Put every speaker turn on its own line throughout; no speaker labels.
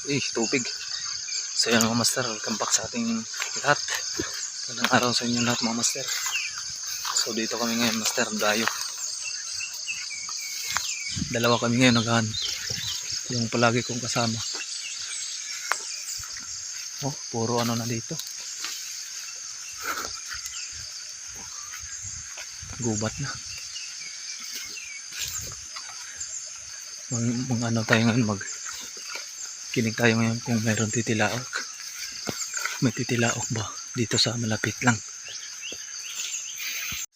Tubig. So yan mga master, welcome back sa ating lahat. Magandang araw sa inyo lahat mga master. So dito kami ngayon master, dayo. Dalawa kami ngayon naghahanap. Yung palagi kong kasama. Oh, puro ano na dito. Gubat na. Ano tayo ngayon, kinig tayo ngayon kung mayroon titilaok. May titilaok ba dito sa malapit lang.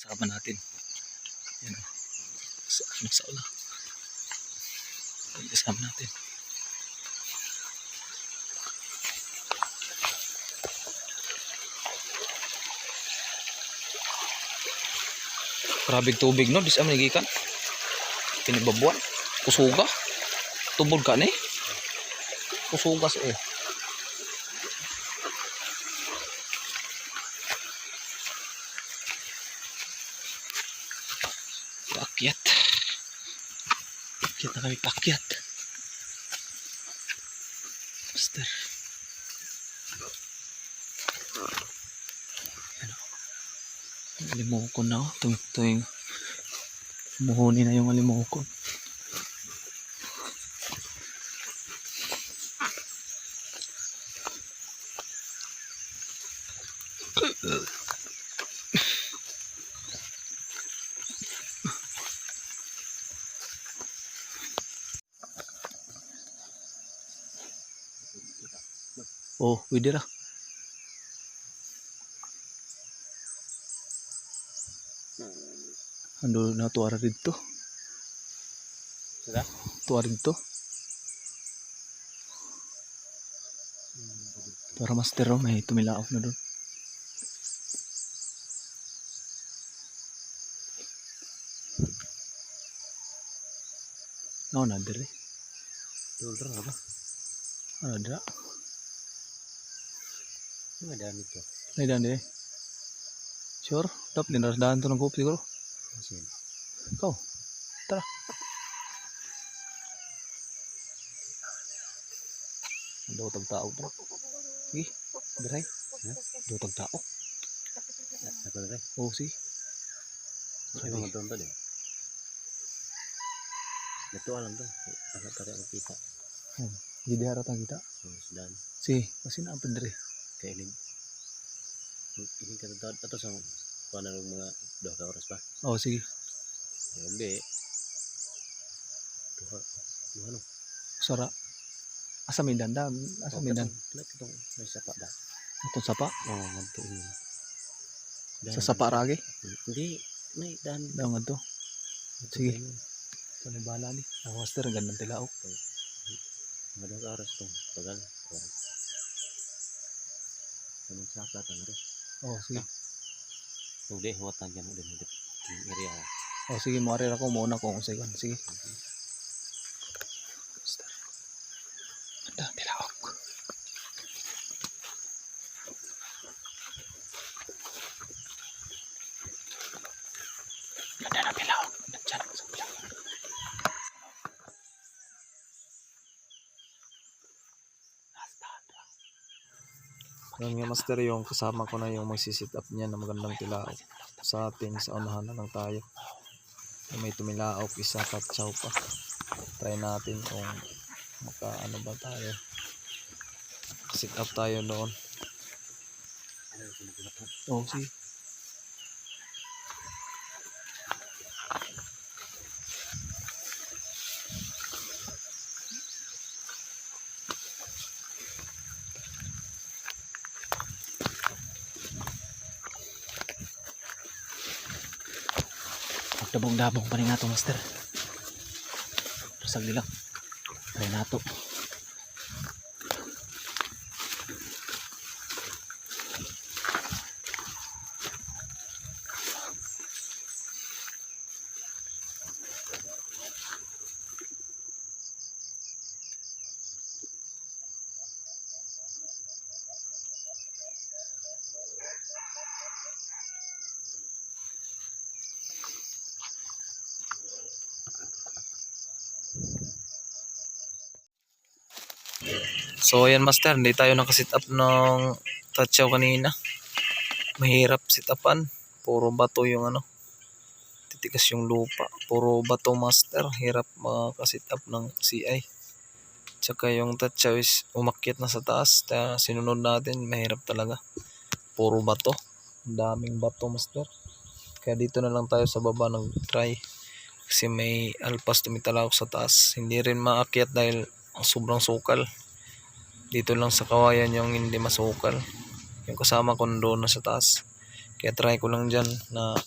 Sama natin. Yan o. Sa ula. Kasama natin. Grabing tubig no, dis amin gikan. Pinibabuan. Kusuga. Tubod ka ni. Kusuga sa Pakyat. Pakyat na kami, pakyat. Master. Ano? Alimukon na ako. Tuwing muhuni na yung alimukon. Oh, pwede ra. Ando na tuara dito.
Sudah?
Tuara dito. Tuara master oh, may tumilaok na doon. No, na dire.
Dulur apa?
Ada.
Ini ada itu.
May daan dire. Sure? Top din daan to ng kopi siguro.
Asin.
Ikaw. Tara. Daw tagtao bro. Sige. Diray. Daw tagtao.
Ako na rin.
Oh, si.
Ay, mga doon tadi. Ito alam to. Agak tarik ang kita.
Jadi haratan kita.
Dan
Si, kasi na apa dire.
kailin. Ini kata atau sama kuana ng mga 2 oras pa.
Oh, sige.
Hindi. Duha no.
Sara. Asa may danda, asa may dan.
Itong may sapa da.
Atong sapa.
Oh, ngadto ini.
Sa sapa ragi.
Hindi, may dan.
Daw nga to. Sige. Kani bala ni. Ang master gandang tilaok.
Mga 2 oras tong tagal. Naman sapa tang rin.
Oh, sige.
Hindi, huwatan dyan din yung area.
Oh, sige, mo arir ako muna kung usay kan. Sige. Master. Gandang tilaok. Ganda na tilaok. Nandiyan sa bilang. Yan nga master, yung kasama ko na yung magsisit up niya na magandang tilaok. Sa atin, sa unahan na lang tayo. May tumilaok, isa patsaw pa. Try natin kung makaano ba tayo. Sit up tayo noon. Oh, sige. Dabong-dabong pa rin nato master. Sagli lang. Try nato. So ayan master, hindi tayo nakasit up ng tatsaw kanina. Mahirap sit upan. Puro bato yung ano. Titigas yung lupa. Puro bato master. Hirap makasit up ng CI. Tsaka yung tatsaw is umakyat na sa taas. Sinunod natin, mahirap talaga. Puro bato. Ang daming bato master. Kaya dito na lang tayo sa baba nag-try. Kasi may alpas tumitalak sa taas. Hindi rin maakyat dahil sobrang sukal. Dito lang sa kawayan yung hindi masukal. Yung kasama ko doon na sa taas. Kaya try ko lang dyan na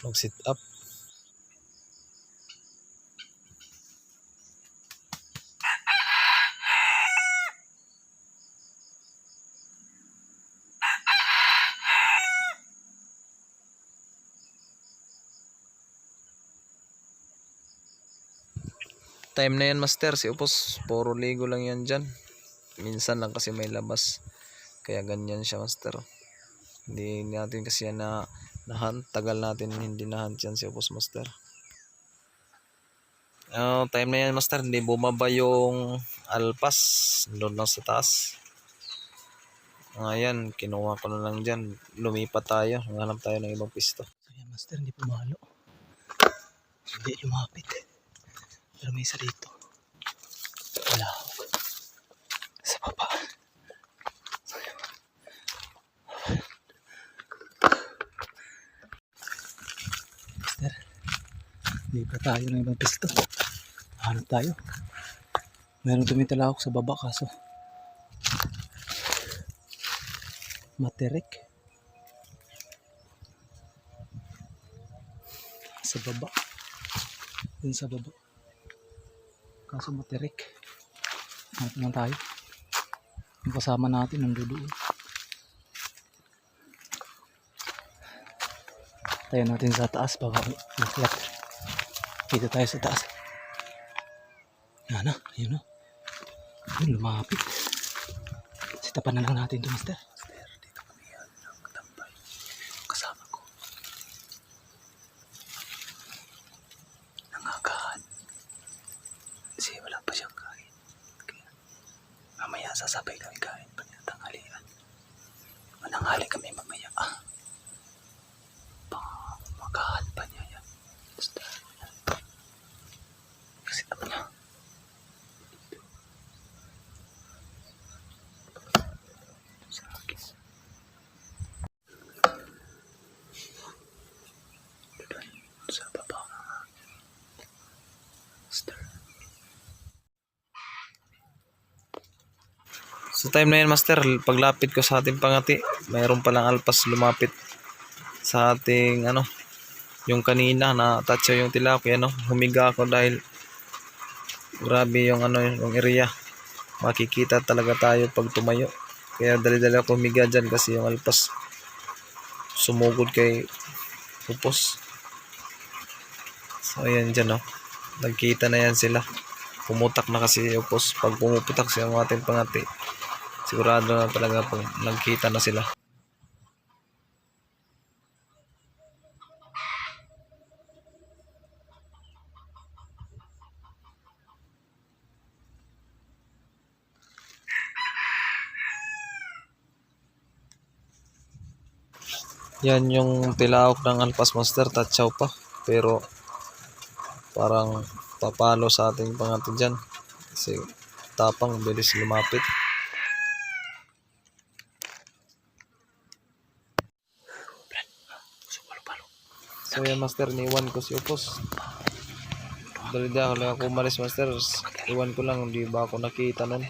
mag sit up. Time na yan master, si Upos puro ligo lang yan dyan. Minsan lang kasi may labas. Kaya ganyan siya master. Hindi natin kasi yan na nahunt. Tagal natin hindi nahunt yan si Upos master. Time na yan master, hindi bumaba yung alpas. Doon lang sa taas. Ayan, kinuha ko na lang dyan. Lumipat tayo. Hanap tayo ng ibang pisto.
So yan master, hindi pumalo. Hindi lumapit. Pero may isa dito. Wala. Sa baba. Master, lipat tayo ng ibang pisto. Hanap tayo. Meron tumitalak sa baba kaso materik. Sa baba. Dun sa baba. Kaso materik. Hanap naman tayo. Yung kasama natin nandoon. Tayo natin sa taas baka makiat. Dito tayo sa taas. Yan na, yun o. Yun, lumapit. Sitapan na lang natin ito, master. Master, dito kami yan. Tambay. Kasama ko. Nangagaan. Kasi wala pa siyang kain. Kaya, mamaya sasabay kami kain pag natanghalian. Mananghali kami mamaya. Magahan pa niya yan. Basta, yan. Kasi tapos niya. Sa akin. Sa baba nga. Master.
So time na yan master, paglapit ko sa ating pangati, mayroon palang alpas lumapit sa ating ano, yung kanina na tatsaw yung tilapia, no? Humiga ako dahil grabe yung ano, yung area. Makikita talaga tayo pag tumayo. Kaya dali-dali ako humiga dyan kasi yung alpas sumugod kay Upos. So ayan dyan, no? Nagkita na yan sila. Pumutak na kasi si Upos. Pag pumuputak siya ang ating pangati, sigurado na talaga pag nagkita na sila. Yan yung tilaok ng alpas master, tatsaw pa. Pero parang papalo sa ating pangati dyan. Kasi tapang, bilis lumapit. So yan master, niwan ko si Upos. Dali-dali ako lang ako umalis master. Iwan ko lang, hindi ba ako nakita nun.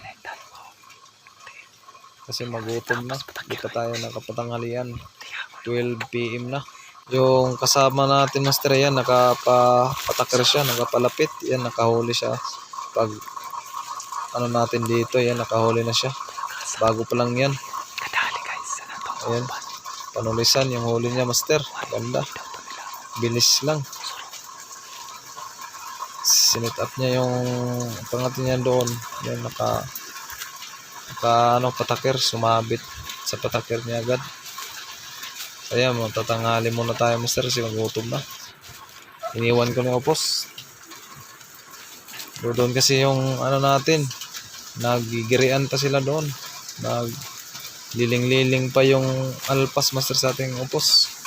Kasi magutom na. Di pa tayo nakapatanghalian. 12 PM na. Yung kasama natin master yan, nakapatakar siya, nakapalapit. Yan, nakahuli siya. Pag ano natin dito, yan, nakahuli na siya. Bago pa lang yan. Ayan, panulisan yung huli niya master. Ganda. Bilis lang. Sinit up niya yung pangatin niya doon. Yan, patakir, sumabit sa patakir niya agad. Ayan, tatanghali muna tayo master kasi magutom na. Iniwan ko ng Upos. Doon kasi yung ano natin, Nagigirian pa sila doon. Liling-liling pa yung alpas master sa ating upos.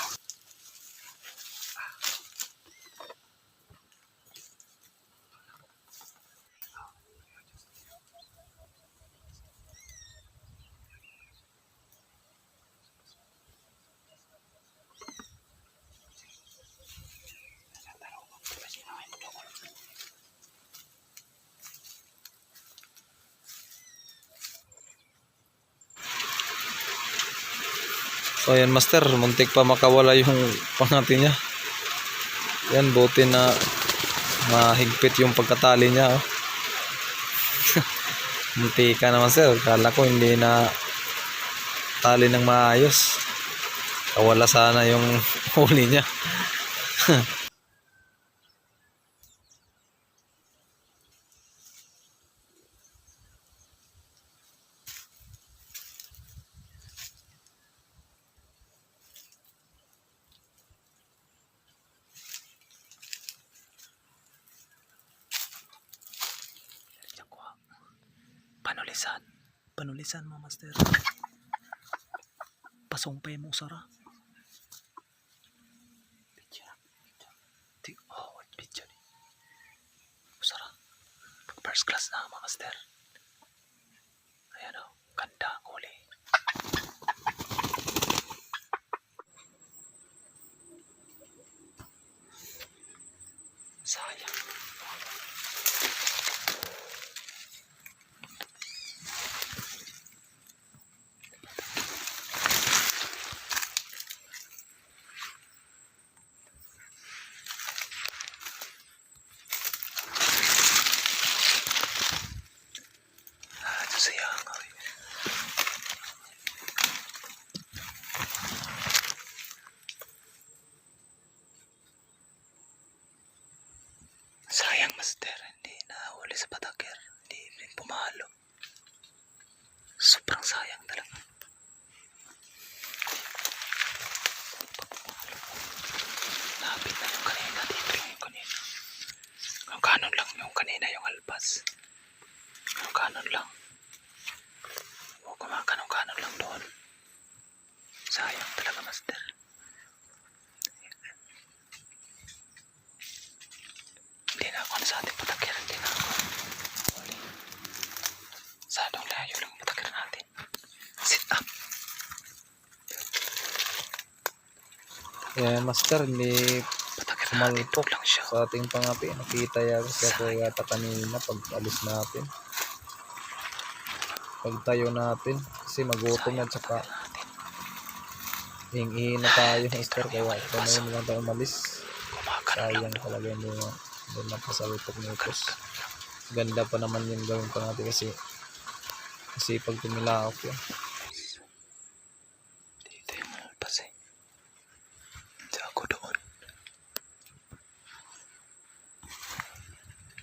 So ayan master, muntik pa makawala yung pangati niya. Yan, buti na mahigpit yung pagkatali niya. Oh. Muntika naman sir, kala ko hindi na tali ng maayos. Kawala sana yung huli niya.
Panulisan. Panulisan mo, master. Pasumpay mo, Sara. Oh, picture. Sara. First class na, mga master. Ayan o. Ganda ang huli. Sayang. Sayang. Sayang, master. Hindi nahuli sa patakir. Hindi rin pumalo. Sobrang sayang talaga. Napit na yung kanina. Dito lang yung kanina. Yung kanon lang yung kanina yung alpas. Yung kanon lang. O kumakanong-kanon lang doon. Sayang talaga, master. Hindi na ako sa ating patakir. Hindi na ako. Sadong layo lang patakir natin. Sit up.
Yan master, hindi
Patakir natin.
sumalpok
Lang siya.
sa ating pangapi. Nakita yata kanina pag alis natin. Pagtayo natin kasi magutom na, tsaka hing-ihi na tayo master, kaya kung lang tayo umalis. Sayang talaga yung doon napasalupok ng upos. Ganda pa naman yung gawin pa natin kasi pag tumilaok yun.
Dito yung alpas eh. Hindi ako doon.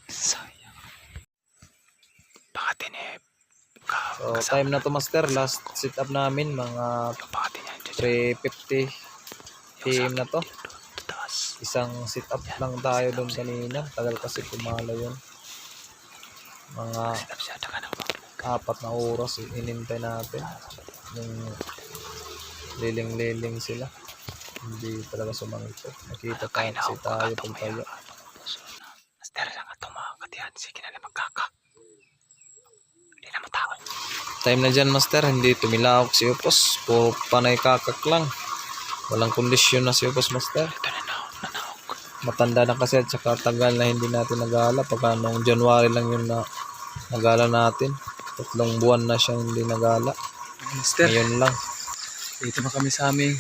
Sayang. Pangatin eh.
So time na to master, last sit up namin mga
Yung pangatin niya.
3:50 PM na to.
Taas.
Isang sit up lang tayo doon kanina, tagal kasi pumalo yun. Mga
Sit-up siya. Taka na.
4 na oras inintay natin yung liling-liling sila, hindi talaga sumangot. Nakita kasi tayo pagtayo.
Master lang at tumakatihan. Sige na na magkaka. Hindi na matao.
Time na dyan master, hindi tumilawak si Upos, puro panay kakak lang, walang kondisyon na si Upos master.
Ito na nanawag.
Matanda na kasi at saka tagal na hindi natin nagala. Pagka noong January lang yun na nagala natin, 3 buwan na siyang hindi nagala.
Master.
Ngayon lang.
Dito na kami sa aming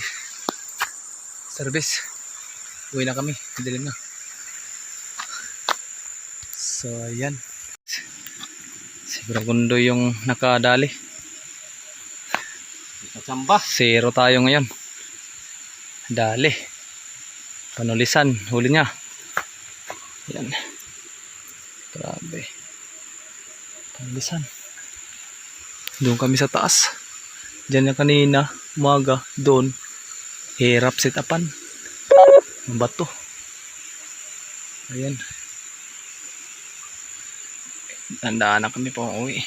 service. Uwi na kami. Dilim na. So, ayan. Si Bragundo yung nakadali.
Natsamba.
0 tayo ngayon. Dali. Panulisan. Huli niya. Ayan. Grabe. Panulisan. Doon kami sa taas. Diyan na kanina. Umaga. Doon. Hirap sit-upan. Ang bato. Ayan. Tandaan na kami pa uwi.